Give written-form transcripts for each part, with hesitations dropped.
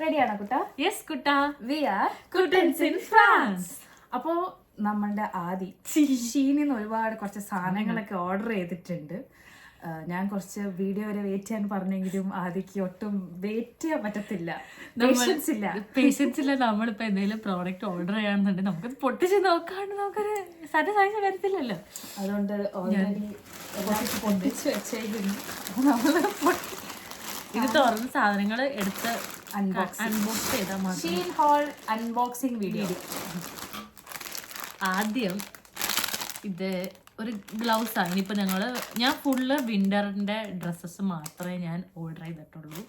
റെഡിയാണോ കുട്ടാ? യെസ് കുട്ടാ, വി ആർ കുട്ടൻസ് ഇൻ ഫ്രാൻസ്. അപ്പോ നമ്മളുടെ ആദി ഷീനിന്ന് ഒരുപാട് കുറച്ച് സാധനങ്ങളൊക്കെ ഓർഡർ ചെയ്തിട്ടുണ്ട്. ഞാൻ കുറച്ച് വീഡിയോ വരെ വെയിറ്റ് ചെയ്യാൻ പറഞ്ഞെങ്കിലും ആദിക്ക് ഒട്ടും വെയിറ്റ് ചെയ്യാൻ പറ്റത്തില്ല, പേഷ്യൻസ് ഇല്ല. നമ്മളിപ്പോ എന്തെങ്കിലും പ്രോഡക്റ്റ് ഓർഡർ ചെയ്യാന്നുണ്ടെങ്കിൽ നമുക്കത് പൊട്ടിച്ച് നോക്കാണ്ട് നമുക്കൊരു സാറ്റിസ്ഫാക്ഷൻ വരത്തില്ലല്ലോ. അതുകൊണ്ട് ഓൾറെഡി പൊട്ടിച്ച് വെച്ചേക്കുന്നു. ഇത് തുറന്ന സാധനങ്ങൾ എടുത്ത് അൺബോക്സ് ചെയ്താൽ മതി. Shein haul unboxing video. ആദ്യം ഇത് ഒരു ഗ്ലൗസ് ആണ്. ഇനിയിപ്പോൾ ഞാൻ ഫുള്ള് വിന്ററിന്റെ ഡ്രസ്സസ് മാത്രമേ ഞാൻ ഓർഡർ ചെയ്തിട്ടുള്ളൂ.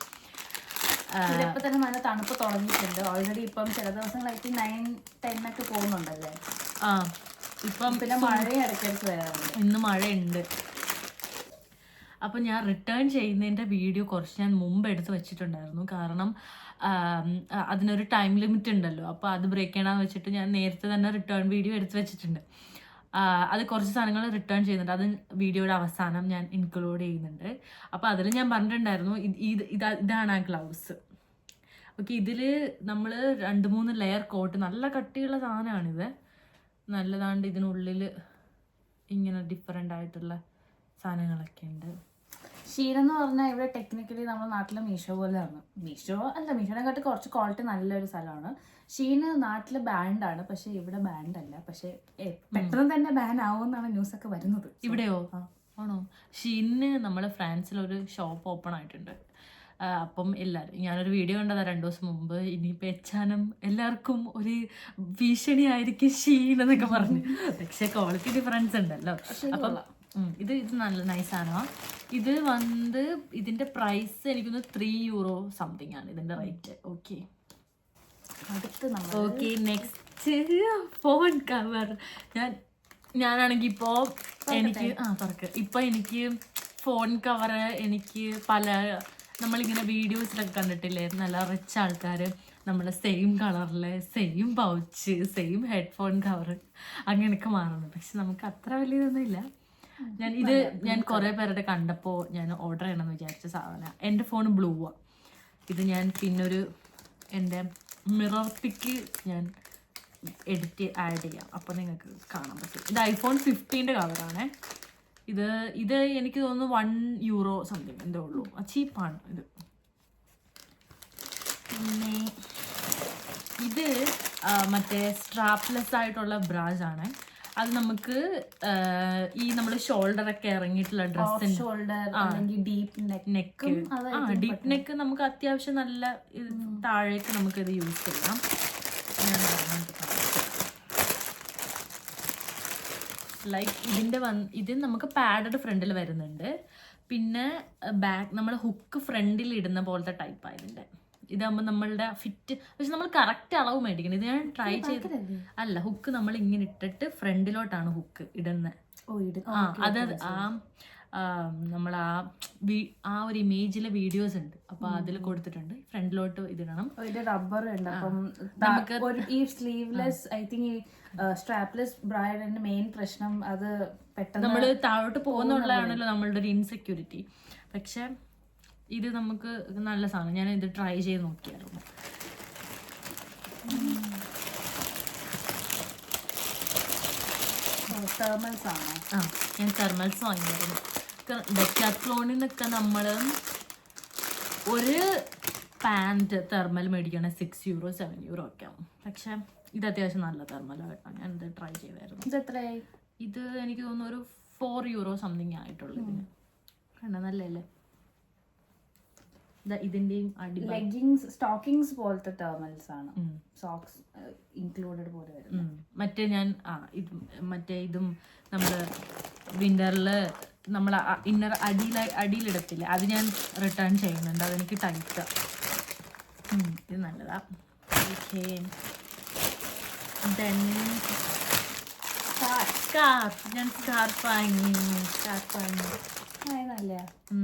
ഇപ്പൊ തന്നെ നല്ല തണുപ്പ് തുടങ്ങിയിട്ടുണ്ട് ഓൾറെഡി. ഇപ്പം ചില ദിവസങ്ങളായിട്ട് 9-10 ഒക്കെ പോകുന്നുണ്ടല്ലേ. ഇപ്പം പിന്നെ മഴയും ഇടയ്ക്കിടയ്ക്ക് വരാറുണ്ട്. ഇന്ന് മഴയുണ്ട്. അപ്പം ഞാൻ റിട്ടേൺ ചെയ്യുന്നതിൻ്റെ വീഡിയോ കുറച്ച് ഞാൻ മുമ്പ് എടുത്ത് വെച്ചിട്ടുണ്ടായിരുന്നു. കാരണം അതിനൊരു ടൈം ലിമിറ്റ് ഉണ്ടല്ലോ. അപ്പോൾ അത് ബ്രേക്ക് ചെയ്യണമെന്ന് വെച്ചിട്ട് ഞാൻ നേരത്തെ തന്നെ റിട്ടേൺ വീഡിയോ എടുത്ത് വെച്ചിട്ടുണ്ട്. അത് കുറച്ച് സാധനങ്ങൾ റിട്ടേൺ ചെയ്യുന്നുണ്ട്. അത് വീഡിയോയുടെ അവസാനം ഞാൻ ഇൻക്ലൂഡ് ചെയ്യുന്നുണ്ട്. അപ്പോൾ അതിൽ ഞാൻ പറഞ്ഞിട്ടുണ്ടായിരുന്നു ഇതാണ് ആ ഗ്ലൗസ്. ഓക്കെ, ഇതിൽ നമ്മൾ 2-3 ലെയർ കോട്ട്, നല്ല കട്ടിയുള്ള സാധനമാണിത്. നല്ലതാണ്ട് ഇതിനുള്ളിൽ ഇങ്ങനെ ഡിഫറെൻ്റ് ആയിട്ടുള്ള സാധനങ്ങളൊക്കെ ഉണ്ട്. ഷീൻ എന്ന് പറഞ്ഞാൽ ഇവിടെ ടെക്നിക്കലി നമ്മുടെ നാട്ടിലെ മീഷോ പോലെയാണ്. മീഷോനെക്കാട്ടി കുറച്ച് ക്വാളിറ്റി നല്ലൊരു സ്ഥലമാണ്. ഷീന് നാട്ടില് ബാൻഡാണ്, പക്ഷെ ഇവിടെ ബാൻഡ് അല്ല. പക്ഷെ പെട്ടെന്ന് തന്നെ ബാൻ ആവുമെന്നാണ് ന്യൂസ് ഒക്കെ വരുന്നത്. ഇവിടെയോ? ആണോ? ഷീനിന് നമ്മുടെ ഫ്രാൻസിലൊരു ഷോപ്പ് ഓപ്പൺ ആയിട്ടുണ്ട്. അപ്പം എല്ലാവരും, ഞാനൊരു വീഡിയോ കണ്ടതാ 2 ദിവസം മുമ്പ്. ഇനിയിപ്പോൾ എച്ചാനും എല്ലാവർക്കും ഒരു ഭീഷണിയായിരിക്കും ഷീൻ എന്നൊക്കെ പറഞ്ഞു. പക്ഷെ ക്വാളിറ്റി ഡിഫറൻസ് ഉണ്ടല്ലോ. അപ്പം ഇത് നല്ല നൈസാണോ. ഇത് ഇതിന്റെ പ്രൈസ് എനിക്കൊന്ന് €3 സംതിങ് ആണ് ഇതിന്റെ rate. Okay, next phone cover. ഞാനാണെങ്കിൽ ഇപ്പോ എനിക്ക് എനിക്ക് ഫോൺ കവർ എനിക്ക് നമ്മളിങ്ങനെ വീഡിയോസിലൊക്കെ കണ്ടിട്ടില്ലേ, നല്ല റിച്ച് ആൾക്കാർ നമ്മളെ സെയിം കളറില് same pouch same headphone cover അങ്ങനെയൊക്കെ മാറുന്നു. പക്ഷെ നമുക്ക് അത്ര വലിയതൊന്നും ഇല്ല. ഞാൻ കുറെ പേരുടെ കണ്ടപ്പോൾ ഞാൻ ഓർഡർ ചെയ്യണമെന്ന് വിചാരിച്ച സാധനം. എൻ്റെ ഫോൺ ബ്ലൂ ആണ്. ഇത് ഞാൻ പിന്നൊരു എൻ്റെ മിറർ പിക്ക് ഞാൻ ആഡ് ചെയ്യാം, അപ്പോൾ നിങ്ങൾക്ക് കാണാൻ പറ്റും. ഇത് iPhone 15 കവറാണ്. ഇത് എനിക്ക് തോന്നുന്നു €1 സംതിങ് എന്തേ ഉള്ളൂ. ചീപ്പാണ് ഇത്. പിന്നെ ഇത് മറ്റേ സ്ട്രാപ്ലെസ് ആയിട്ടുള്ള ബ്രാസ് ആണ്. അത് നമുക്ക് നമ്മൾ ഷോൾഡറൊക്കെ ഇറങ്ങിയിട്ടുള്ള ഡ്രസ്സിന് ഡീപ്പ് നെക്ക് നമുക്ക് അത്യാവശ്യം നല്ല താഴേക്ക് നമുക്ക് ഇത് യൂസ് ചെയ്യാം. ഇത് നമുക്ക് പാഡഡ് ഫ്രണ്ടിൽ വരുന്നുണ്ട്. പിന്നെ ബാക്ക് നമ്മൾ ഹുക്ക് ഫ്രണ്ടിൽ ഇടുന്ന പോലത്തെ ടൈപ്പാണ് ഇതിൻ്റെ. ഇതാകുമ്പോൾ നമ്മളുടെ ഫിറ്റ്, പക്ഷെ നമ്മൾ കറക്റ്റ് അളവ് മേടിക്കണം. ഇത് ഞാൻ ട്രൈ ചെയ്ത് അല്ല, ഹുക്ക് നമ്മൾ ഇങ്ങനെ ഇട്ടിട്ട് ഫ്രണ്ടിലോട്ടാണ് ഹുക്ക് ഇടുന്നത്. അത് നമ്മൾ ആ ഒരു ഇമേജിലെ വീഡിയോസ് ഉണ്ട്, അപ്പൊ അതിൽ കൊടുത്തിട്ടുണ്ട് ഫ്രണ്ടിലോട്ട് ഇതിടണം. റബ്ബർ ഉണ്ട്. അപ്പം നമുക്ക് ഈ സ്ലീവ്ലെസ് ഐ തിങ്ക് ഈ സ്ട്രാപ്ലെസ് ബ്രൈഡിന്റെ മെയിൻ പ്രശ്നം അത് പെട്ടെന്ന് നമ്മൾ താഴോട്ട് പോകുന്നുള്ളതാണല്ലോ നമ്മളുടെ ഒരു ഇൻസെക്യൂരിറ്റി. പക്ഷെ ഇത് നമുക്ക് നല്ല സാധനം. ഞാൻ ഇത് ട്രൈ ചെയ്ത് നോക്കിയായിരുന്നു. ഞാൻ തെർമൽസ് വാങ്ങിയായിരുന്നു. ഡെക്കാത്ലോണിൽ നിന്നൊക്കെ നമ്മൾ ഒരു പാൻറ് തെർമൽ മേടിക്കണേ €6 €7 ഒക്കെ ആവും. പക്ഷെ ഇത് അത്യാവശ്യം നല്ല തെർമലാണ്. ഞാൻ ഇത് ട്രൈ ചെയ്തായിരുന്നു. ഇത് എനിക്ക് തോന്നുന്നു ഒരു €4 സംതിങ് ആയിട്ടുള്ളൂ ഇതിന്. കണ്ടോ, നല്ലല്ലേ? ഇതിന്റെയും ലെഗിങ്സ് സ്റ്റോക്കിങ്സ് പോലത്തെ തെർമൽസ് ആണ്. സോക്സ് ഇൻക്ലൂഡഡ് പോലെ വരും. ഇതും നമ്മള് വിന്ററിൽ നമ്മൾ ഇന്നർ അടിയിലിടത്തില്ല, അത് ഞാൻ റിട്ടേൺ ചെയ്യുന്നുണ്ട്. അതെനിക്ക് ടൈറ്റ്. ഇത് നല്ലതാ. ഓക്കെ, ഞാൻ സ്കാർഫ് വാങ്ങി.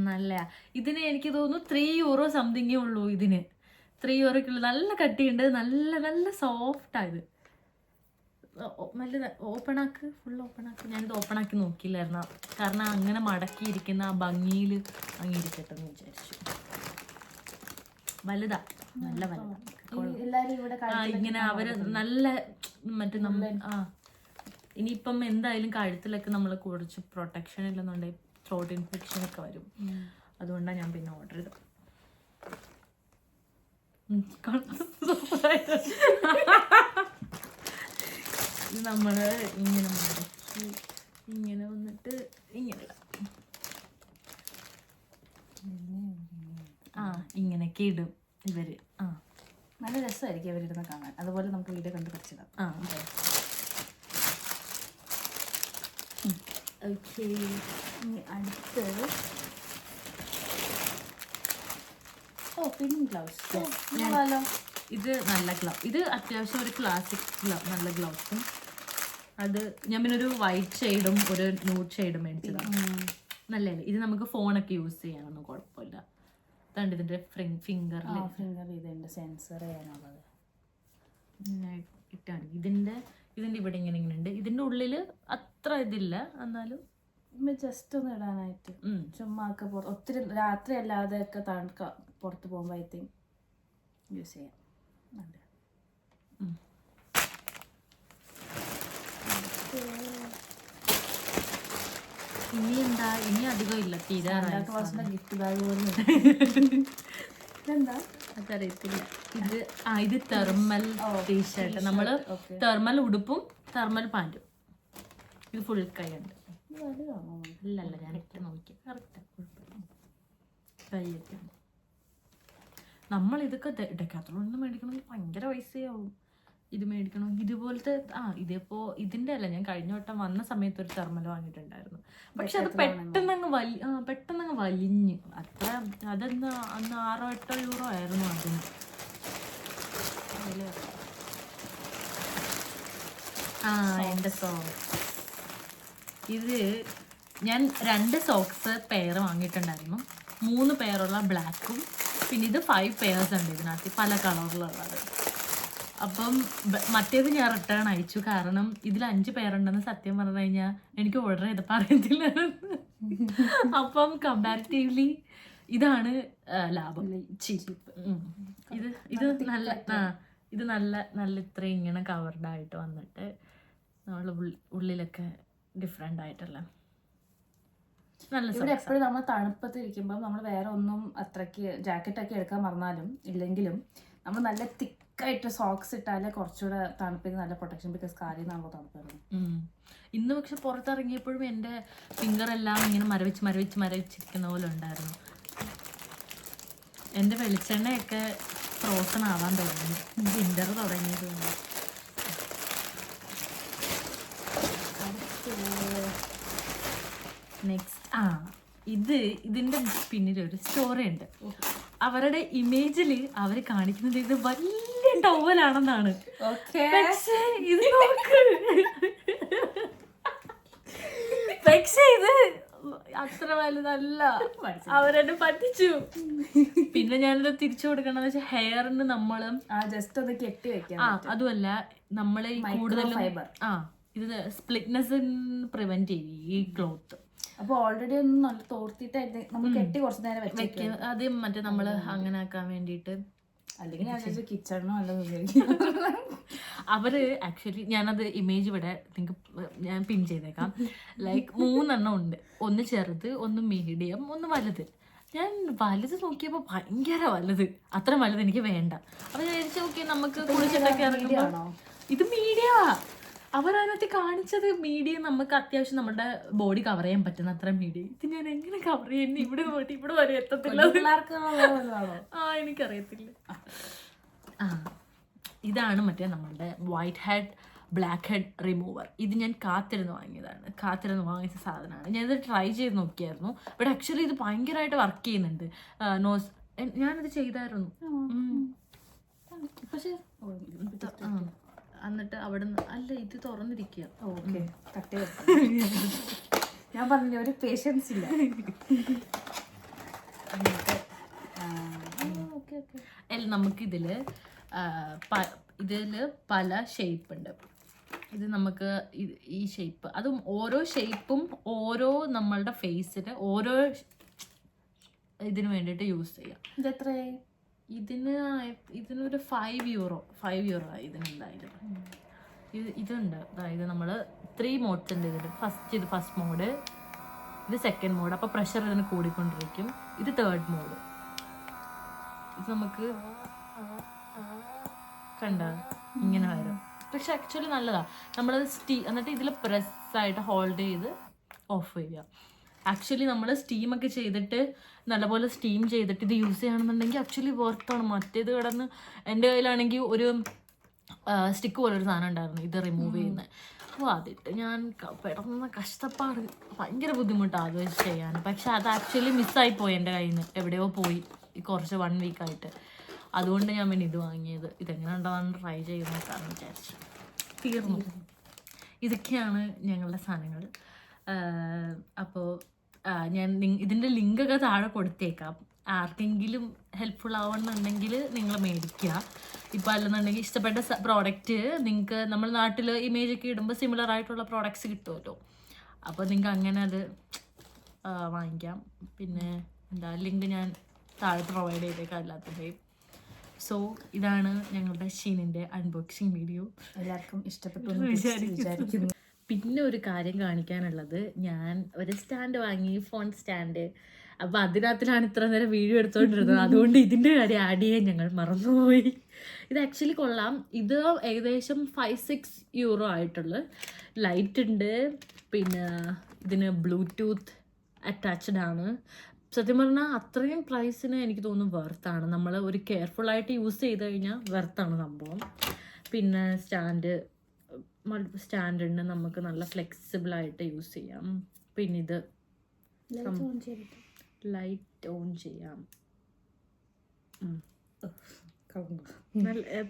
നല്ല ഇതിന് എനിക്ക് തോന്നുന്നു €3 സംതിങ്ങേ ഉള്ളൂ. ഇതിന് €3 നല്ല കട്ടിയുണ്ട്, നല്ല നല്ല സോഫ്റ്റായത്. നല്ല ഫുൾ ഓപ്പൺ ആക്ക്. ഞാനിത് ഓപ്പൺ ആക്കി നോക്കിയില്ലായിരുന്നു, കാരണം അങ്ങനെ മടക്കിയിരിക്കുന്ന ആ ഭംഗിയിൽ അങ്ങിരിക്കട്ടെ എന്ന് വിചാരിച്ചു. വലുതാ, നല്ല വലുതാ. എല്ലാരും ഇവിടെ ഇങ്ങനെ അവര് നല്ല മറ്റേ ഇനിയിപ്പം എന്തായാലും കഴുത്തിലൊക്കെ നമ്മൾ കുറച്ച് പ്രൊട്ടക്ഷൻ ഇല്ലെന്നുണ്ടെങ്കിൽ ത്രോട്ട് ഇൻഫെക്ഷൻ ഒക്കെ വരും. അതുകൊണ്ടാണ് ഞാൻ പിന്നെ ഓർഡർ ചെയ്തത്. ഇത് നമ്മള് ഇങ്ങനെ മടക്കി ഇങ്ങനെ വന്നിട്ട് ഇങ്ങനെ ഇങ്ങനെയൊക്കെ ഇടും ഇവര്. നല്ല രസമായിരിക്കും അവരിരുന്ന് കാണാൻ. അതുപോലെ നമുക്ക് വീഡിയോ കണ്ട് പഠിച്ചിടാം. ഓക്കെ, അടുത്ത് പിൻ ഗ്ലൗസ്. ഇത് നല്ല ഗ്ലൗ, ഇത് അത്യാവശ്യം ഒരു ക്ലാസിക് നല്ല ഗ്ലൗസും. അത് ഞാൻ പിന്നെ ഒരു വൈറ്റ് ഷെയ്ഡും ഒരു ന്യൂഡ് ഷെയ്ഡും മേടിച്ചതാണ്. നല്ലല്ലേ, ഇത് നമുക്ക് ഫോണൊക്കെ യൂസ് ചെയ്യാനൊന്നും കുഴപ്പമില്ല. അതുകൊണ്ട് ഇതിന്റെ ഫിംഗർ ഇതുണ്ട് സെൻസർ ചെയ്യാനുള്ളത്. ഇട്ടാണ് ഇതിന്റെ ഇവിടെ ഇങ്ങനെ ഉണ്ട്. ഇതിന്റെ ഉള്ളില് അത്ര ഇതില്ല, എന്നാലും ജസ്റ്റ് ഒന്ന് ഇടാനായിട്ട് ചുമ്മാ ഒക്കെ ഒത്തിരി രാത്രി അല്ലാതെ ഒക്കെ പുറത്ത് പോകുമ്പോൾ ഐ തിങ്ക് യൂസ് ചെയ്യാം. ഇനി എന്താ, ഇനി അധികം ഇല്ല, തീരാറായി. ഗിഫ്റ്റ് ബാഗ് പോലും ഇതെന്താ അതറിയത്തില്ല. ഇത് തെർമൽ ടീഷർട്ട്. നമ്മള് തെർമൽ ഉടുപ്പും തെർമൽ പാൻറ്റും. ഇത് ഫുൾ കൈ ഉണ്ട്. ഇല്ലല്ല, ഞാൻ ഇട്ട് നോക്കി കറക്റ്റാ, കൈയൊക്കെ ഉണ്ട്. നമ്മൾ ഇതൊക്കെ ഡെക്കാത്ലോണിൽ മേടിക്കണമെങ്കിൽ ഭയങ്കര പൈസയാവും. ഇത് മേടിക്കണം ഇതുപോലത്തെ. ഇതിന്റെ അല്ല, ഞാൻ കഴിഞ്ഞ വട്ടം വന്ന സമയത്ത് ഒരു തെർമൽ വാങ്ങിയിട്ടുണ്ടായിരുന്നു. പക്ഷെ അത് പെട്ടെന്നങ്ങ് വലിഞ്ഞ് അത്ര. അതെന്ന് അന്ന് 6-8 യൂറോ ആയിരുന്നു അതിന്. എൻ്റെ സോക്സ്. ഇത് ഞാൻ 2 സോക്സ് പെയർ വാങ്ങിയിട്ടുണ്ടായിരുന്നു. 3 പെയറുള്ള ബ്ലാക്കും, പിന്നെ ഇത് 5 പെയർസ് ഉണ്ട് ഇതിനകത്ത്, പല കളറിലുള്ളത്. അപ്പം മറ്റേത് ഞാൻ റിട്ടേൺ അയച്ചു. കാരണം ഇതിൽ 5 പേരുണ്ടെന്ന് സത്യം പറഞ്ഞു കഴിഞ്ഞാൽ എനിക്ക് ഓർഡർ ചെയ്തപ്പോൾ അറിയത്തില്ലായിരുന്നു. അപ്പം കമ്പാരിറ്റീവ്ലി ഇതാണ് ലാഭം, ചീപ്പ്. ഇത് നല്ല ഇത്ര ഇങ്ങനെ കവർഡ് ആയിട്ട് വന്നിട്ട് നമ്മൾ ഉള്ളിലൊക്കെ ഡിഫറെൻ്റ് ആയിട്ടുള്ള നല്ല. ഇവിടെ എപ്പോഴും നമ്മൾ തണുപ്പത്ത് ഇരിക്കുമ്പോൾ നമ്മൾ വേറെ ഒന്നും അത്രയ്ക്ക് ജാക്കറ്റൊക്കെ എടുക്കാൻ മറന്നാലും ഇല്ലെങ്കിലും നമ്മൾ നല്ല തിക്കായിട്ട് സോക്സ് ഇട്ടാലേ കുറച്ചുകൂടെ തണുപ്പിന് നല്ല പ്രൊട്ടക്ഷൻ. ബിക്കോസ് കാലിൽ നിന്നാണല്ലോ തണുപ്പ് വരുന്നത്. ഇന്ന് പക്ഷെ പുറത്തിറങ്ങിയപ്പോഴും എൻ്റെ ഫിംഗറെല്ലാം ഇങ്ങനെ മരവിച്ചിരിക്കുന്ന പോലെ ഉണ്ടായിരുന്നു. എൻ്റെ വെളിച്ചെണ്ണയൊക്കെ ഫ്രോസൺ ആവാൻ തുടങ്ങി, വിൻ്റർ തുടങ്ങിയത് കൊണ്ട്. നെക്സ്റ്റ് ഇതിന്റെ പിന്നിലൊരു സ്റ്റോറി ഉണ്ട്. അവരുടെ ഇമേജിൽ അവർ കാണിക്കുന്നത് ഇത് വലിയ ടവലാണെന്നാണ്. പക്ഷേ ഇത് അത്ര വലുതല്ല. അവരെന്നെ പറ്റിച്ചു. പിന്നെ ഞാനിത് തിരിച്ചു കൊടുക്കണമെന്ന് വെച്ചാൽ ഹെയറിന് നമ്മള് ജസ്റ്റ് ഒന്ന് കെട്ടി വെക്കാം. അതുമല്ല നമ്മള് കൂടുതലും ഇത് സ്പ്ലിറ്റ്നെസ് പ്രിവെന്റ് ചെയ്യും ഈ ക്ലോത്ത്. അപ്പൊ ഓൾറെഡി ഒന്ന് നല്ല തോർത്തിട്ട് നമ്മൾ കെട്ടി കുറച്ച് നേരം വെച്ചേക്കാം. അത് മറ്റേ നമ്മള് അങ്ങനെ ആക്കാൻ വേണ്ടിട്ട്. അല്ലെങ്കിൽ കിച്ചണോ അവര് ആക്ച്വലി ഞാനത് ഇമേജ് ഇവിടെ ഞാൻ പിൻ ചെയ്തേക്കാം. ലൈക്ക് 3 എണ്ണം ഉണ്ട്. ഒന്ന് ചെറുത്, ഒന്ന് മീഡിയം, ഒന്ന് വലുത്. ഞാൻ വലുത് നോക്കിയപ്പോ ഭയങ്കര വലുത്, അത്ര വലുത് എനിക്ക് വേണ്ട. അപ്പൊ ഞാൻ വിചാരിച്ചു നോക്കി നമുക്ക് കുളിച്ചിട്ടൊക്കെ ഇറങ്ങുമ്പോ ഇത് മീഡിയമാ. അവരതിനകത്ത് കാണിച്ചത് മീഡിയം, നമുക്ക് അത്യാവശ്യം നമ്മുടെ ബോഡി കവർ ചെയ്യാൻ പറ്റുന്ന അത്ര മീഡിയം. ഇത് ഞാൻ എങ്ങനെ കവർ ചെയ്യുന്നു? ഇവിടെ പോയിട്ട് ഇവിടെ വരെ എത്തത്തില്ല. എനിക്കറിയത്തില്ല. ഇതാണ് മറ്റേ നമ്മളുടെ white head black head remover. ഇത് ഞാൻ കാത്തിരുന്ന് വാങ്ങിച്ച സാധനമാണ്. ഞാനിത് ട്രൈ ചെയ്ത് നോക്കിയായിരുന്നു. ബട്ട് ആക്ച്വലി ഇത് ഭയങ്കരമായിട്ട് വർക്ക് ചെയ്യുന്നുണ്ട്. ഞാനിത് ചെയ്തായിരുന്നു. പക്ഷേ എന്നിട്ട് അവിടെ അല്ല, ഇത് തുറന്നിരിക്കുക. ഞാൻ പറഞ്ഞ ഒരു പേഷ്യൻസ് ഇല്ല. നമുക്കിതില് പല ഷേപ്പ് ഉണ്ട്. ഇത് നമുക്ക് ഈ ഷേപ്പ്, അതും ഓരോ ഷേപ്പും ഓരോ നമ്മളുടെ ഫേസിന് ഓരോ ഇതിന് വേണ്ടിയിട്ട് യൂസ് ചെയ്യാം. ഇതിനൊരു €5 ഇതിനെന്തായാലും. ഇതുണ്ട്, അതായത് നമ്മൾ 3 മോഡ്സ് ഉണ്ട് ഇതിൽ. ഇത് ഫസ്റ്റ് മോഡ്, ഇത് സെക്കൻഡ് മോഡ്. അപ്പോൾ പ്രഷർ ഇതിന് കൂടിക്കൊണ്ടിരിക്കും. ഇത് തേർഡ് മോഡ്. ഇത് നമുക്ക് കണ്ട ഇങ്ങനെ വരും. പക്ഷെ ആക്ച്വലി നല്ലതാണ്. നമ്മൾ എന്നിട്ട് ഇതിൽ പ്രസ്സായിട്ട് ഹോൾഡ് ചെയ്ത് ഓഫ് ചെയ്യുക. ആക്ച്വലി നമ്മൾ സ്റ്റീമൊക്കെ ചെയ്തിട്ട് നല്ലപോലെ സ്റ്റീം ചെയ്തിട്ട് ഇത് യൂസ് ചെയ്യുകയാണെന്നുണ്ടെങ്കിൽ ആക്ച്വലി വർത്താണ്. മറ്റേത് കിടന്ന് എൻ്റെ കയ്യിലാണെങ്കിൽ ഒരു സ്റ്റിക്ക് പോലൊരു സാധനം ഉണ്ടായിരുന്നു ഇത് റിമൂവ് ചെയ്യുന്നത്. അപ്പോൾ അതിട്ട് ഞാൻ പെടുന്ന കഷ്ടപ്പാട്, ഭയങ്കര ബുദ്ധിമുട്ടാണ് അത് വെച്ച് ചെയ്യാൻ. പക്ഷെ അത് ആക്ച്വലി മിസ്സായിപ്പോയി എൻ്റെ കയ്യിൽ നിന്ന്, എവിടെയോ പോയി കുറച്ച് 1 വീക്കായിട്ട്. അതുകൊണ്ട് ഞാൻ പിന്നെ ഇത് വാങ്ങിയത്. ഇതെങ്ങനെ ഉണ്ടാവാന്ന് ട്രൈ ചെയ്ത് നോക്കാമെന്ന് വിചാരിച്ചു. തീർന്നു. ഇതൊക്കെയാണ് ഞങ്ങളുടെ സാധനങ്ങൾ. അപ്പോൾ ഞാൻ ഇതിൻ്റെ ലിങ്കൊക്കെ താഴെ കൊടുത്തേക്കാം. ആർക്കെങ്കിലും ഹെൽപ്ഫുൾ ആവുന്നുണ്ടെങ്കിൽ നിങ്ങൾ മേടിക്കുക. ഇപ്പോൾ അല്ലെന്നുണ്ടെങ്കിൽ ഇഷ്ടപ്പെട്ട പ്രോഡക്റ്റ് നിങ്ങൾക്ക് നമ്മൾ നാട്ടിൽ ഇമേജൊക്കെ ഇടുമ്പോൾ സിമിലർ ആയിട്ടുള്ള പ്രോഡക്റ്റ്സ് കിട്ടുമല്ലോ. അപ്പോൾ നിങ്ങൾക്ക് അങ്ങനെ അത് വാങ്ങിക്കാം. പിന്നെ ലിങ്ക് ഞാൻ താഴെ പ്രൊവൈഡ് ചെയ്തേക്കാം എല്ലാത്തിൻ്റെയും. സോ ഇതാണ് ഞങ്ങളുടെ ഷീനിൻ്റെ അൺബോക്സിങ് വീഡിയോ. എല്ലാവർക്കും ഇഷ്ടപ്പെട്ടു വിചാരിക്കുന്നു. പിന്നെ ഒരു കാര്യം കാണിക്കാനുള്ളത്, ഞാൻ ഒരു സ്റ്റാൻഡ് വാങ്ങി, ഫോൺ സ്റ്റാൻഡ്. അപ്പോൾ അതിനകത്തിലാണ് ഇത്ര നേരം വീഡിയോ എടുത്തുകൊണ്ടിരുന്നത്. അതുകൊണ്ട് ഇതിൻ്റെ കാര്യം ആഡ് ചെയ്യാൻ ഞങ്ങൾ മറന്നുപോയി. ഇത് ആക്ച്വലി കൊള്ളാം. ഇത് ഏകദേശം €5-6 ആയിട്ടുള്ള ലൈറ്റ് ഉണ്ട്. പിന്നെ ഇതിന് ബ്ലൂടൂത്ത് അറ്റാച്ച്ഡ് ആണ്. സത്യം പറഞ്ഞാൽ അത്രയും പ്രൈസിന് എനിക്ക് തോന്നുന്നു വെർത്താണ്. നമ്മൾ ഒരു കെയർഫുള്ളായിട്ട് യൂസ് ചെയ്ത് കഴിഞ്ഞാൽ വെർത്താണ് സംഭവം. പിന്നെ സ്റ്റാൻഡ് ഉണ്ട്, നമുക്ക് നല്ല ഫ്ലെക്സിബിളായിട്ട് യൂസ് ചെയ്യാം. പിന്നെ ഇത് ലൈറ്റ് ഓൺ ചെയ്യാം.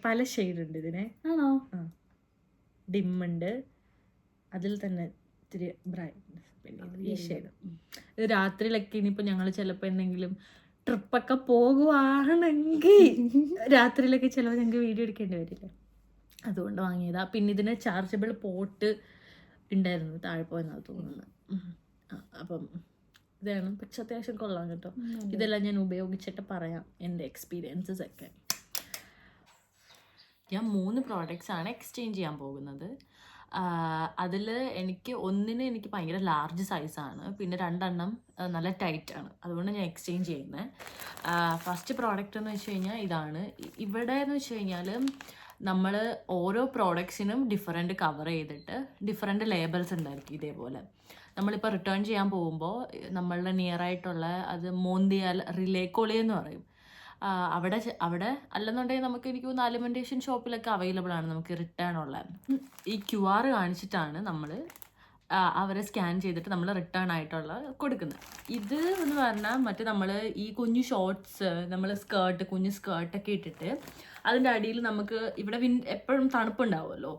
പല ഷെയ്ഡ് ഉണ്ട് ഇതിനെ. ആണോ? ഡിമ്മുണ്ട്, അതിൽ തന്നെ ഇത്തിരി ബ്രൈറ്റ്നസ്. പിന്നെ ഈ ഷെയ്ഡ്. ഇത് രാത്രിയിലൊക്കെ ഇനിയിപ്പോൾ ഞങ്ങൾ ചിലപ്പോൾ എന്തെങ്കിലും ട്രിപ്പൊക്കെ പോകുവാണെങ്കിൽ രാത്രിയിലൊക്കെ ചിലപ്പോൾ ഞങ്ങൾക്ക് വീഡിയോ എടുക്കേണ്ടി വരില്ല. അതുകൊണ്ട് വാങ്ങിയതാണ്. പിന്നെ ഇതിന് ചാർജബിൾ പോർട്ട് ഉണ്ടായിരുന്നു, താഴെ പോയെന്നാണ് തോന്നുന്നത്. അപ്പം ഇതാണ്. പക്ഷെ അത്യാവശ്യം കൊള്ളാം കേട്ടോ. ഇതെല്ലാം ഞാൻ ഉപയോഗിച്ചിട്ട് പറയാം എൻ്റെ എക്സ്പീരിയൻസസ് ഒക്കെ. ഞാൻ 3 പ്രോഡക്റ്റ്സാണ് എക്സ്ചേഞ്ച് ചെയ്യാൻ പോകുന്നത്. അതിൽ എനിക്ക് ഭയങ്കര ലാർജ് സൈസാണ്. പിന്നെ 2 എണ്ണം നല്ല ടൈറ്റാണ്. അതുകൊണ്ട് ഞാൻ എക്സ്ചേഞ്ച് ചെയ്യുന്നത്. ഫസ്റ്റ് പ്രോഡക്റ്റ് എന്ന് വെച്ച് കഴിഞ്ഞാൽ ഇതാണ്. ഇവിടെ എന്ന് വെച്ച് കഴിഞ്ഞാൽ നമ്മൾ ഓരോ പ്രോഡക്ട്സിനും ഡിഫറെൻറ്റ് കവർ ചെയ്തിട്ട് ഡിഫറെൻറ്റ് ലേബൽസ് ഉണ്ടായിരിക്കും. ഇതേപോലെ നമ്മളിപ്പോൾ റിട്ടേൺ ചെയ്യാൻ പോകുമ്പോൾ നമ്മളുടെ നിയറായിട്ടുള്ള അത് മോന്തിയാൽ റിലേക്കോളി എന്ന് പറയും. അവിടെ അല്ലെന്നുണ്ടെങ്കിൽ എനിക്ക് തോന്നുന്നു അലിമെൻറ്റേഷൻ ഷോപ്പിലൊക്കെ അവൈലബിൾ ആണ് നമുക്ക് റിട്ടേൺ ഉള്ള. ഈ QR കാണിച്ചിട്ടാണ് നമ്മൾ അവരെ സ്കാൻ ചെയ്തിട്ട് നമ്മൾ റിട്ടേൺ ആയിട്ടുള്ള കൊടുക്കുന്നത്. ഇത് എന്ന് പറഞ്ഞാൽ മറ്റേ നമ്മൾ ഈ കുഞ്ഞു ഷോർട്ട്സ്, നമ്മൾ കുഞ്ഞു സ്കേർട്ടൊക്കെ ഇട്ടിട്ട് അതിൻ്റെ അടിയിൽ നമുക്ക് ഇവിടെ എപ്പോഴും തണുപ്പുണ്ടാവുമല്ലോ.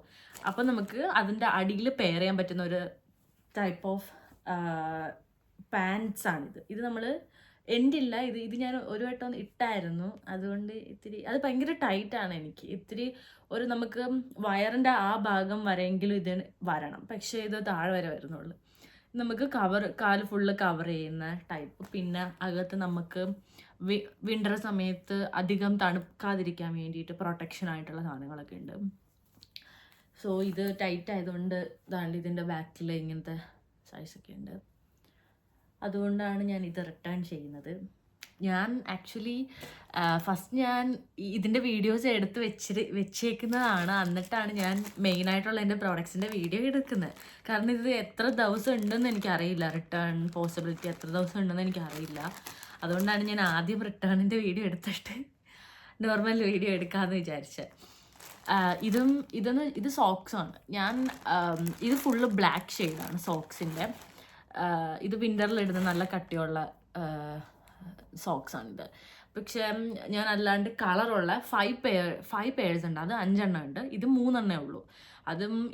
അപ്പം നമുക്ക് അതിൻ്റെ അടിയിൽ പെയർ ചെയ്യാൻ പറ്റുന്ന ഒരു ടൈപ്പ് ഓഫ് പാൻസ് ആണിത്. ഇത് നമ്മൾ എൻഡില്ല, ഇത് ഞാൻ ഒരു വട്ടം ഇട്ടായിരുന്നു. അതുകൊണ്ട് ഇത്തിരി അത് ഭയങ്കര ടൈറ്റാണ്. എനിക്ക് ഇത്തിരി നമുക്ക് വയറിൻ്റെ ആ ഭാഗം വരെയെങ്കിലും ഇത് വരണം. പക്ഷേ ഇത് താഴെ വരെ വരുന്നുള്ളൂ. നമുക്ക് കാല് ഫുള്ള് കവർ ചെയ്യുന്ന ടൈപ്പ്. പിന്നെ അകത്ത് നമുക്ക് വിൻ്റർ സമയത്ത് അധികം തണുക്കാതിരിക്കാൻ വേണ്ടിയിട്ട് പ്രൊട്ടക്ഷൻ ആയിട്ടുള്ള സാധനങ്ങളൊക്കെ ഉണ്ട്. സോ ഇത് ടൈറ്റ് ആയതുകൊണ്ട് ഇതിൻ്റെ ബാക്കിൽ ഇങ്ങനത്തെ സൈസൊക്കെ ഉണ്ട്. അതുകൊണ്ടാണ് ഞാൻ ഇത് റിട്ടേൺ ചെയ്യുന്നത്. ഞാൻ ആക്ച്വലി ഫസ്റ്റ് ഞാൻ ഇതിൻ്റെ വീഡിയോസ് എടുത്ത് വെച്ചേക്കുന്നതാണ്. എന്നിട്ടാണ് ഞാൻ മെയിനായിട്ടുള്ള എൻ്റെ പ്രോഡക്ട്സിൻ്റെ വീഡിയോ എടുക്കുന്നത്. കാരണം ഇത് എത്ര ദിവസം ഉണ്ടെന്ന് എനിക്കറിയില്ല. റിട്ടേൺ പോസിബിലിറ്റി എത്ര ദിവസം ഉണ്ടെന്ന് എനിക്കറിയില്ല. അതുകൊണ്ടാണ് ഞാൻ ആദ്യം റിട്ടേണിൻ്റെ വീഡിയോ എടുത്തിട്ട് നോർമൽ വീഡിയോ എടുക്കാമെന്ന് വിചാരിച്ചത്. ഇത് സോക്സാണ്. ഇത് ഫുള്ള് ബ്ലാക്ക് ഷെയ്ഡാണ് സോക്സിൻ്റെ. ഇത് വിൻ്ററിലിടുന്ന നല്ല കട്ടിയുള്ള സോക്സാണിത്. പക്ഷേ ഞാൻ അല്ലാണ്ട് കളറുള്ള 5 പെയർസ് ഉണ്ട്. അത് 5 എണ്ണം ഉണ്ട്. ഇത് 3 എണ്ണേ ഉള്ളൂ.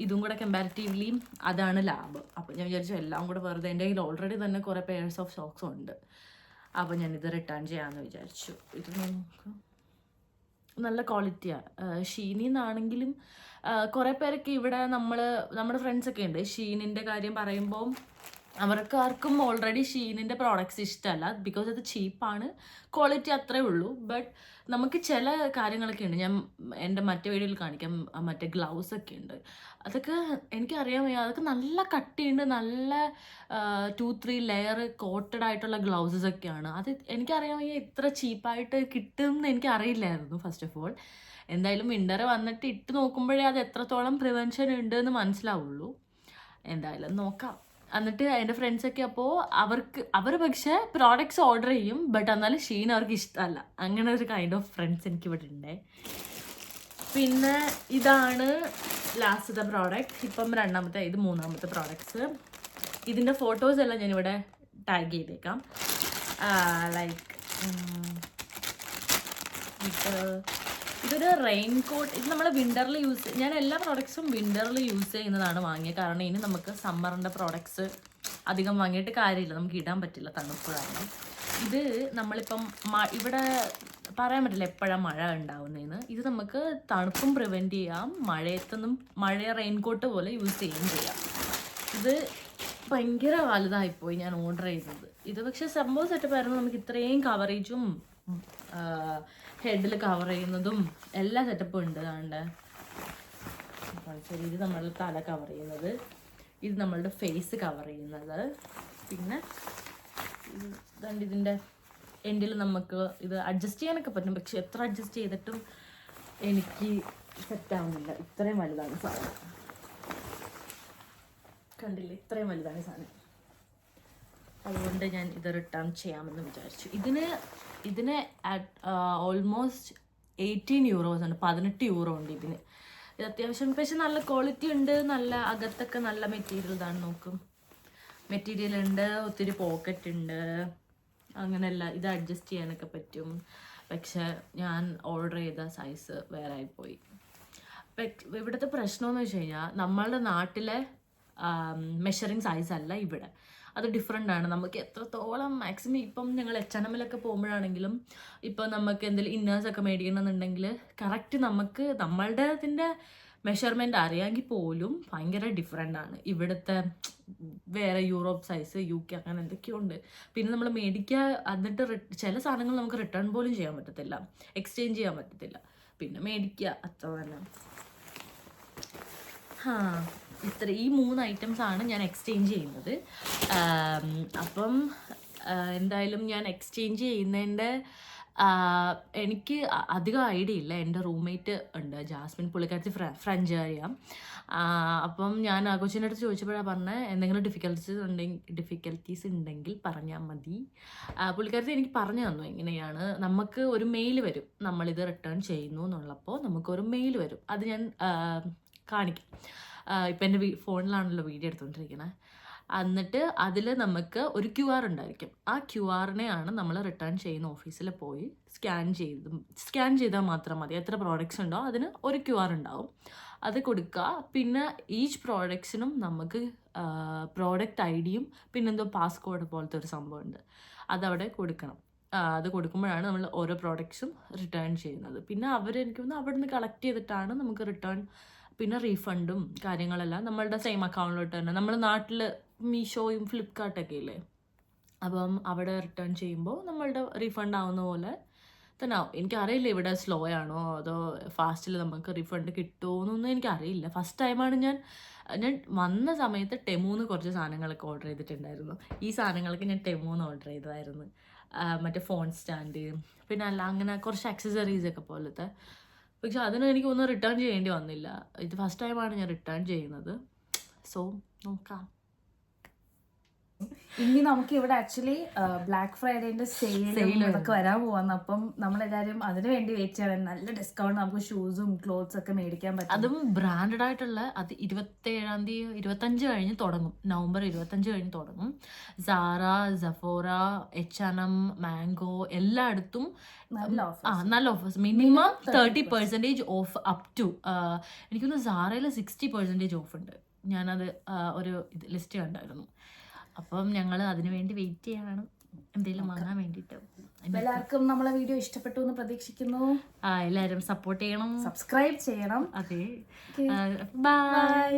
ഇതും കൂടെ കമ്പാരിറ്റീവ്ലി അതാണ് ലാഭം. അപ്പോൾ ഞാൻ വിചാരിച്ചു എല്ലാം കൂടെ വെറുതെ എൻ്റെ കയ്യിൽ ഓൾറെഡി തന്നെ കുറേ പെയർസ് ഓഫ് സോക്സും ഉണ്ട്. അപ്പോൾ ഞാനിത് റിട്ടേൺ ചെയ്യാമെന്ന് വിചാരിച്ചു. ഇത് നമുക്ക് നല്ല ക്വാളിറ്റിയാണ്. ഷീനിന്നാണെങ്കിലും കുറേ പേരൊക്കെ ഇവിടെ നമ്മുടെ ഫ്രണ്ട്സൊക്കെ ഉണ്ട്. ഷീനിൻ്റെ കാര്യം പറയുമ്പോൾ അവർക്ക് ആർക്കും ഓൾറെഡി ഷീനിൻ്റെ പ്രോഡക്റ്റ്സ് ഇഷ്ടമല്ല, ബിക്കോസ് അത് ചീപ്പാണ്, ക്വാളിറ്റി അത്രേ ഉള്ളൂ. ബട്ട് നമുക്ക് ചില കാര്യങ്ങളൊക്കെ ഉണ്ട്, ഞാൻ എൻ്റെ മറ്റേ വീഡിയോയിൽ കാണിക്കാം, മറ്റേ ഗ്ലൗസ് ഒക്കെ ഉണ്ട്, അതൊക്കെ എനിക്കറിയാൻ വയ്യ, അതൊക്കെ നല്ല കട്ടിയുണ്ട്, നല്ല 2-3 ലെയർ കോട്ടഡ് ആയിട്ടുള്ള ഗ്ലൗസസ് ഒക്കെയാണ്. അത് എനിക്കറിയാൻ വയ്യ ഇത്ര ചീപ്പായിട്ട് കിട്ടുമെന്ന് എനിക്കറിയില്ലായിരുന്നു ഫസ്റ്റ് ഓഫ് ഓൾ. എന്തായാലും വിൻ്റർ വന്നിട്ട് ഇട്ട് നോക്കുമ്പോഴേ അത് എത്രത്തോളം പ്രിവെൻഷൻ ഉണ്ട് എന്ന് മനസ്സിലാവുള്ളൂ. എന്തായാലും നോക്കാം. എന്നിട്ട് എൻ്റെ ഫ്രണ്ട്സൊക്കെ അപ്പോൾ അവർ പക്ഷേ പ്രോഡക്റ്റ്സ് ഓർഡർ ചെയ്യും, ബട്ട് എന്നാലും ഷീൻ അവർക്ക് ഇഷ്ടമല്ല. അങ്ങനെ ഒരു കൈൻഡ് ഓഫ് ഫ്രണ്ട്സ് എനിക്ക് ഇവിടെ ഉണ്ട്. പിന്നെ ഇതാണ് ലാസ്റ്റത്തെ പ്രോഡക്റ്റ്, ഇപ്പം രണ്ടാമത്തെ, ഇത് മൂന്നാമത്തെ പ്രോഡക്ട്സ്. ഇതിൻ്റെ ഫോട്ടോസ് എല്ലാം ഞാനിവിടെ ടാഗ് ചെയ്തേക്കാം. ലൈക്ക് ഇതൊരു റെയിൻ കോട്ട്. ഇത് നമ്മൾ വിൻ്ററിൽ ഞാൻ എല്ലാ പ്രോഡക്ട്സും വിൻ്ററിൽ യൂസ് ചെയ്യുന്നതാണ് വാങ്ങിയത്. കാരണം ഇനി നമുക്ക് സമ്മറിൻ്റെ പ്രോഡക്ട്സ് അധികം വാങ്ങിയിട്ട് കാര്യമില്ല, നമുക്ക് ഇടാൻ പറ്റില്ല തണുപ്പ് കാരണം. ഇത് നമ്മളിപ്പം ഇവിടെ പറയാൻ പറ്റില്ല എപ്പോഴാണ് മഴ ഉണ്ടാവുന്നതെന്ന്. ഇത് നമുക്ക് തണുപ്പും പ്രിവെൻറ്റ് ചെയ്യാം, മഴ റെയിൻകോട്ട് പോലെ യൂസ് ചെയ്യുകയും ചെയ്യാം. ഇത് ഭയങ്കര വലുതായിപ്പോയി ഞാൻ ഓർഡർ ചെയ്തത്. ഇത് പക്ഷേ സംഭവം സെറ്റപ്പായിരുന്നു, നമുക്ക് ഇത്രയും കവറേജും ഹെഡിൽ കവർ ചെയ്യുന്നതും എല്ലാ സെറ്റപ്പും ഉണ്ട്. അതുകൊണ്ട് ഇത് നമ്മളുടെ തല കവർ ചെയ്യുന്നത്, ഇത് നമ്മളുടെ ഫേസ് കവർ ചെയ്യുന്നത്, പിന്നെ ഇതിൻ്റെ എൻഡിൽ നമുക്ക് ഇത് അഡ്ജസ്റ്റ് ചെയ്യാനൊക്കെ പറ്റും. പക്ഷെ എത്ര അഡ്ജസ്റ്റ് ചെയ്തിട്ടും എനിക്ക് സെറ്റാവുന്നില്ല, ഇത്രയും വലുതാണ് സാധനം. കണ്ടില്ലേ, ഇത്രയും വലുതാണ് സാധനം. അതുകൊണ്ട് ഞാൻ ഇത് റിട്ടേൺ ചെയ്യാമെന്ന് വിചാരിച്ചു. ഇതിന് ഓൾമോസ്റ്റ് 18 euros ആണ്, 18 euro ഉണ്ട് ഇതിന്. ഇത് അത്യാവശ്യം പക്ഷെ നല്ല ക്വാളിറ്റി ഉണ്ട്, നല്ല അകത്തൊക്കെ നല്ല മെറ്റീരിയൽ ഇതാണ്. നോക്കും, മെറ്റീരിയൽ ഉണ്ട്, ഒത്തിരി പോക്കറ്റ് ഉണ്ട്, അങ്ങനെയല്ല. ഇത് അഡ്ജസ്റ്റ് ചെയ്യാനൊക്കെ പറ്റും. പക്ഷെ ഞാൻ ഓർഡർ ചെയ്ത സൈസ് വേറെ ആയിപ്പോയി. ഇവിടുത്തെ പ്രശ്നമെന്ന് വെച്ച് കഴിഞ്ഞാൽ നമ്മളുടെ നാട്ടിലെ മെഷറിങ് സൈസ് അല്ല ഇവിടെ, അത് ഡിഫറെൻ്റ് ആണ്. നമുക്ക് എത്രത്തോളം മാക്സിമം ഇപ്പം ഞങ്ങൾ H&Mലൊക്കെ പോകുമ്പോഴാണെങ്കിലും ഇപ്പം നമുക്ക് എന്തെങ്കിലും ഇന്നേഴ്സൊക്കെ മേടിക്കണമെന്നുണ്ടെങ്കിൽ കറക്റ്റ് നമുക്ക് നമ്മളുടെ അതിൻ്റെ മെഷർമെൻറ്റ് അറിയാമെങ്കിൽ പോലും ഭയങ്കര ഡിഫറെൻ്റ് ആണ്. ഇവിടുത്തെ വേറെ യൂറോപ്പ് സൈസ്, UK അങ്ങനെ എന്തൊക്കെയുണ്ട്. പിന്നെ നമ്മൾ മേടിക്കുക, എന്നിട്ട് ചില സാധനങ്ങൾ നമുക്ക് റിട്ടേൺ പോലും ചെയ്യാൻ പറ്റത്തില്ല, എക്സ്ചേഞ്ച് ചെയ്യാൻ പറ്റത്തില്ല, പിന്നെ മേടിക്കുക, അത്ര തന്നെ. ഈ 3 items ആണ് ഞാൻ എക്സ്ചേഞ്ച് ചെയ്യുന്നത്. അപ്പം എന്തായാലും ഞാൻ എക്സ്ചേഞ്ച് ചെയ്യുന്നതിൻ്റെ എനിക്ക് അധികം ഐഡിയ ഇല്ല. എൻ്റെ റൂംമേറ്റ് ഉണ്ട് ജാസ്മിൻ, പുള്ളിക്കാരത്തി ഫ്രഞ്ച് അറിയാം. അപ്പം ഞാൻ കൊച്ചിൻ്റെ അടുത്ത് ചോദിച്ചപ്പോഴാണ് പറഞ്ഞത് എന്തെങ്കിലും ഡിഫിക്കൽറ്റീസ് ഉണ്ടെങ്കിൽ പറഞ്ഞാൽ മതി. പുള്ളിക്കാരത്തി എനിക്ക് പറഞ്ഞു തന്നു എങ്ങനെയാണ്. നമുക്ക് ഒരു മെയിൽ വരും, നമ്മളിത് റിട്ടേൺ ചെയ്യുന്നു എന്നുള്ളപ്പോൾ നമുക്കൊരു മെയിൽ വരും. അത് ഞാൻ കാണിക്കും. ഇപ്പം എൻ്റെ ഫോണിലാണല്ലോ വീഡിയോ എടുത്തുകൊണ്ടിരിക്കുന്നത്. എന്നിട്ട് അതിൽ നമുക്ക് ഒരു QR ഉണ്ടായിരിക്കും. ആ QRനെയാണ് നമ്മൾ റിട്ടേൺ ചെയ്യുന്ന ഓഫീസിൽ പോയി സ്കാൻ ചെയ്താൽ മാത്രം മതി. എത്ര പ്രോഡക്റ്റ്സ് ഉണ്ടോ അതിന് ഒരു QR ഉണ്ടാവും, അത് കൊടുക്കുക. പിന്നെ ഈച്ച് പ്രോഡക്ട്സിനും നമുക്ക് പ്രോഡക്റ്റ് ID-യും പിന്നെന്തോ പാസ്കോഡ് പോലത്തെ ഒരു സംഭവമുണ്ട്, അതവിടെ കൊടുക്കണം. അത് കൊടുക്കുമ്പോഴാണ് നമ്മൾ ഓരോ പ്രോഡക്ട്സും റിട്ടേൺ ചെയ്യുന്നത്. പിന്നെ എനിക്ക് തോന്നുന്നു അവിടെ നിന്ന് കളക്ട് ചെയ്തിട്ടാണ് നമുക്ക് റിട്ടേൺ, പിന്നെ റീഫണ്ടും കാര്യങ്ങളെല്ലാം നമ്മളുടെ സെയിം അക്കൗണ്ടിലോട്ട് തന്നെ. നമ്മൾ നാട്ടിൽ മീഷോയും ഫ്ലിപ്കാർട്ടൊക്കെ ഇല്ലേ, അപ്പം അവിടെ റിട്ടേൺ ചെയ്യുമ്പോൾ നമ്മളുടെ റീഫണ്ട് ആവുന്ന പോലെ തന്നെ ആവും. എനിക്കറിയില്ല ഇവിടെ സ്ലോ ആണോ അതോ ഫാസ്റ്റിൽ നമുക്ക് റീഫണ്ട് കിട്ടുമോ എന്നൊന്നും എനിക്കറിയില്ല. ഫസ്റ്റ് ടൈമാണ് ഞാൻ വന്ന സമയത്ത് ടെമൂന്ന് കുറച്ച് സാധനങ്ങളൊക്കെ ഓർഡർ ചെയ്തിട്ടുണ്ടായിരുന്നു. ഈ സാധനങ്ങളൊക്കെ ഞാൻ ടെമൂന്ന് ഓർഡർ ചെയ്തതായിരുന്നു. മറ്റേ ഫോൺ സ്റ്റാൻഡ്, പിന്നെ അല്ല അങ്ങനെ കുറച്ച് ആക്സസറീസൊക്കെ പോലത്തെ. പക്ഷെ അതിന് എനിക്കൊന്നും റിട്ടേൺ ചെയ്യേണ്ടി വന്നില്ല. ഇത് ഫസ്റ്റ് ടൈമാണ് ഞാൻ റിട്ടേൺ ചെയ്യുന്നത്. സോ നോക്കാം. ഇനി നമുക്ക് ഇവിടെ ആക്ച്വലി ബ്ലാക്ക് ഫ്രൈഡേന്റെ സെയിലും ഇതൊക്കെ വരാൻ പോവാന്ന്. അപ്പം നമ്മളെല്ലാവരും അതിന് വേണ്ടി വെയിറ്റ് ചെയ്യണം. നല്ല ഡിസ്കൗണ്ട് നമുക്ക് ഷൂസും ക്ലോത്ത്സ് ഒക്കെ മേടിക്കാൻ പറ്റും. അതും ബ്രാൻഡഡ് ആയിട്ടുള്ള. അത് 27-ാം തീയതി 25 കഴിഞ്ഞ് തുടങ്ങും, നവംബർ 25 കഴിഞ്ഞ് തുടങ്ങും. സാറ, സഫോറ, H&M, മാംഗോ എല്ലായിടത്തും നല്ല offers. Minimum 30% off up to എനിക്കൊന്ന് സാറയിൽ 60% ഓഫ് ഉണ്ട്. ഞാനത് ഒരു ലിസ്റ്റ് കണ്ടായിരുന്നു. അപ്പം ഞങ്ങൾ അതിനു വേണ്ടി വെയിറ്റ് ചെയ്യാണ് എന്തെങ്കിലും വാങ്ങാൻ വേണ്ടിയിട്ട്. എല്ലാവർക്കും നമ്മളെ വീഡിയോ ഇഷ്ടപ്പെട്ടു എന്ന് പ്രതീക്ഷിക്കുന്നു. എല്ലാവരും സപ്പോർട്ട് ചെയ്യണം, സബ്സ്ക്രൈബ് ചെയ്യണം. അതെ, ബൈ.